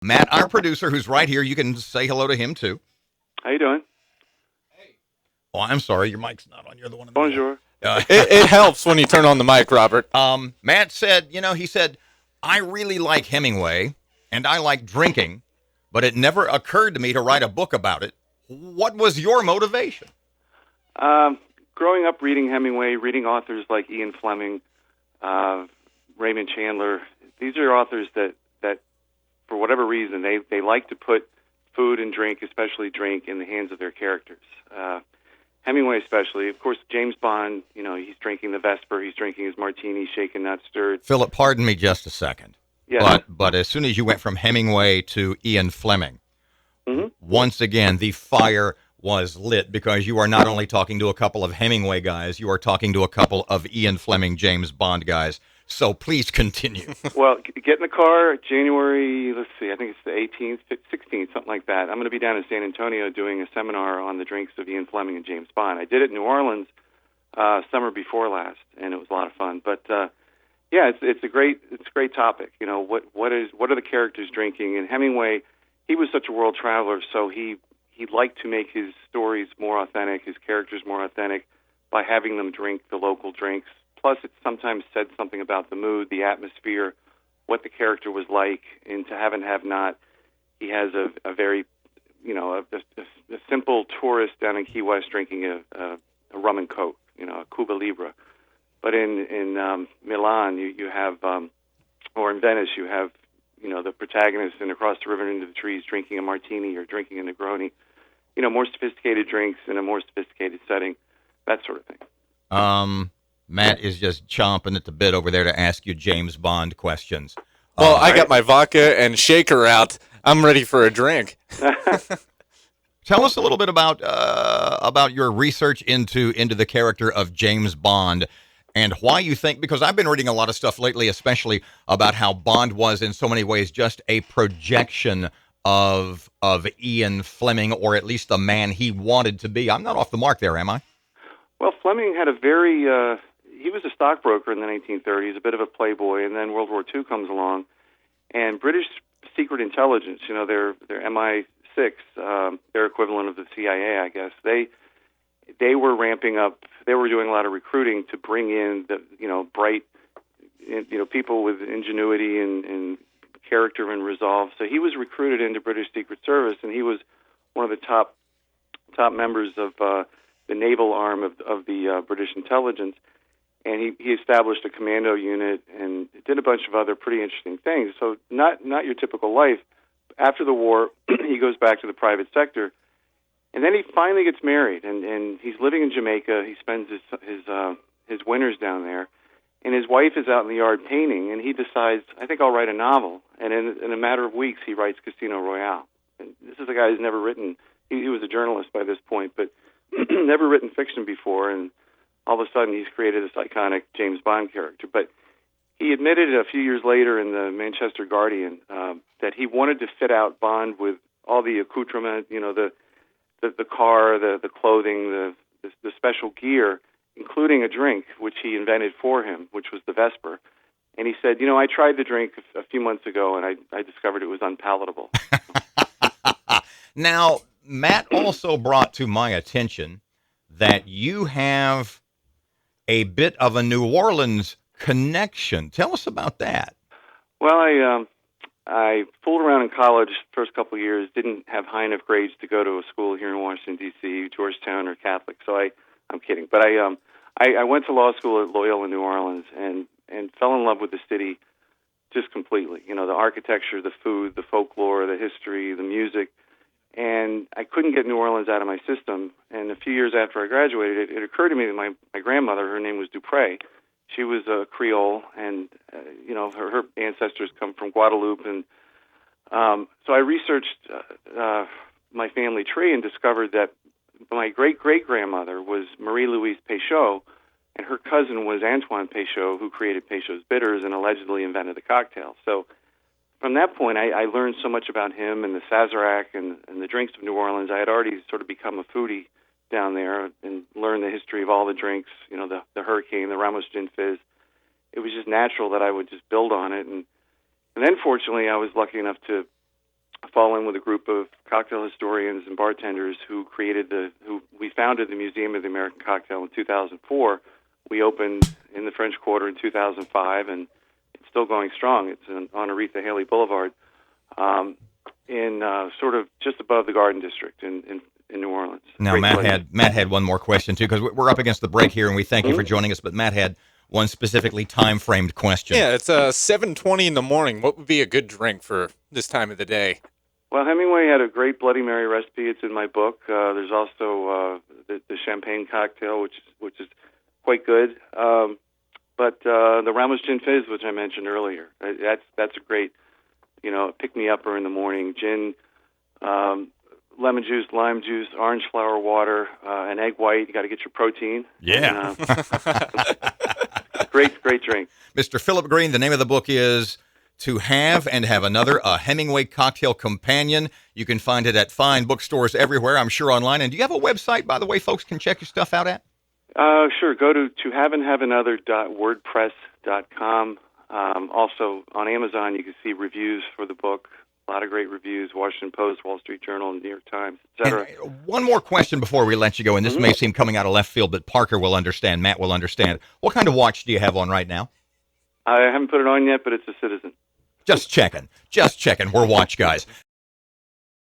Matt, our producer, who's right here, you can say hello to him too. How you doing? Oh, I'm sorry, your mic's not on. You're the one in the middle. Bonjour. It helps when you turn on the mic, Robert. Matt said, he said, I really like Hemingway and I like drinking, but it never occurred to me to write a book about it. What was your motivation? Growing up reading Hemingway, reading authors like Ian Fleming, Raymond Chandler, these are authors that for whatever reason, they like to put food and drink, especially drink, in the hands of their characters. Hemingway especially. Of course, James Bond, he's drinking the Vesper, he's drinking his martini, shaken, not stirred. Philip, pardon me just a second. Yeah. But as soon as you went from Hemingway to Ian Fleming, Mm-hmm. once again, the fire was lit because you are not only talking to a couple of Hemingway guys, you are talking to a couple of Ian Fleming, James Bond guys. So please continue. Well, get in the car January, let's see, I think it's the 18th, 16th, something like that. I'm going to be down in San Antonio doing a seminar on the drinks of Ian Fleming and James Bond. I did it in New Orleans summer before last, and it was a lot of fun. But yeah, it's a great topic. What are the characters drinking? And Hemingway, he was such a world traveler, so he liked to make his stories more authentic, his characters more authentic, by having them drink the local drinks. Plus, it sometimes said something about the mood, the atmosphere, what the character was like. And To Have and Have Not, he has a very, a simple tourist down in Key West drinking a rum and coke, a Cuba Libre. But in Milan, you have, or in Venice, you have, the protagonist and across the river into the trees drinking a martini or drinking a Negroni. More sophisticated drinks in a more sophisticated setting, that sort of thing. Matt is just chomping at the bit over there to ask you James Bond questions. Well, I got my vodka and shaker out. I'm ready for a drink. Tell us a little bit about your research into the character of James Bond and why you think, because I've been reading a lot of stuff lately, especially about how Bond was in so many ways just a projection of Ian Fleming, or at least the man he wanted to be. I'm not off the mark there, am I? Well, Fleming had a very, he was a stockbroker in the 1930s, a bit of a playboy, and then World War II comes along, and British secret intelligence, their MI6, their equivalent of the CIA, I guess, they were ramping up, they were doing a lot of recruiting to bring in the, bright, people with ingenuity and character and resolve. So he was recruited into British Secret Service, and he was one of the top members of the naval arm of the British intelligence, and he established a commando unit and did a bunch of other pretty interesting things. So not your typical life. After the war, he goes back to the private sector, and then he finally gets married, and he's living in Jamaica. He spends his winters down there, and his wife is out in the yard painting, and he decides, I think I'll write a novel. And in a matter of weeks, he writes Casino Royale. And this is a guy who's never written, he was a journalist by this point, but never written fiction before, and all of a sudden he's created this iconic James Bond character. But he admitted a few years later in the Manchester Guardian that he wanted to fit out Bond with all the accoutrement, the car, the clothing, the special gear, including a drink, which he invented for him, which was the Vesper. And he said, I tried the drink a few months ago, and I discovered it was unpalatable. Now, Matt also brought to my attention that you have a bit of a New Orleans connection. Tell us about that. Well, I fooled around in college first couple of years, didn't have high enough grades to go to a school here in Washington, D.C., Georgetown or Catholic, so I'm kidding. But I went to law school at Loyola, New Orleans, and fell in love with the city just completely. The architecture, the food, the folklore, the history, the music. And I couldn't get New Orleans out of my system. And a few years after I graduated, it occurred to me that my grandmother, her name was Dupre, she was a Creole, and her ancestors come from Guadeloupe. And so I researched my family tree and discovered that my great-great-grandmother was Marie-Louise Peychaud, and her cousin was Antoine Peychaud, who created Peychaud's Bitters and allegedly invented the cocktail. So from that point, I learned so much about him and the Sazerac and the drinks of New Orleans. I had already sort of become a foodie down there and learned the history of all the drinks, the Hurricane, the Ramos Gin Fizz. It was just natural that I would just build on it. And then, fortunately, I was lucky enough to fall in with a group of cocktail historians and bartenders who we founded the Museum of the American Cocktail in 2004. We opened in the French Quarter in 2005, and it's still going strong. It's on Aretha Haley Boulevard, in sort of just above the Garden District in New Orleans. Now, Great Matt place. had one more question too, because we're up against the break here, and we thank you for joining us. But Matt had one specifically time-framed question. Yeah, it's 7:20 in the morning. What would be a good drink for this time of the day? Well, Hemingway had a great Bloody Mary recipe. It's in my book. There's also the champagne cocktail, which is quite good. But the Ramos Gin Fizz, which I mentioned earlier, that's a great, pick me upper in the morning. Gin, lemon juice, lime juice, orange flower water, an egg white. You got to get your protein. Yeah. Great drink. Mr. Philip Greene, the name of the book is To Have and Have Another, a Hemingway Cocktail Companion. You can find it at fine bookstores everywhere, I'm sure, online. And do you have a website, by the way, folks can check your stuff out at? Sure. Go to haveandhaveanother.wordpress.com. Also, on Amazon, you can see reviews for the book. A lot of great reviews, Washington Post, Wall Street Journal, New York Times, etc. One more question before we let you go, and this may seem coming out of left field, but Parker will understand, Matt will understand. What kind of watch do you have on right now? I haven't put it on yet, but it's a Citizen. Just checking. We're watch guys.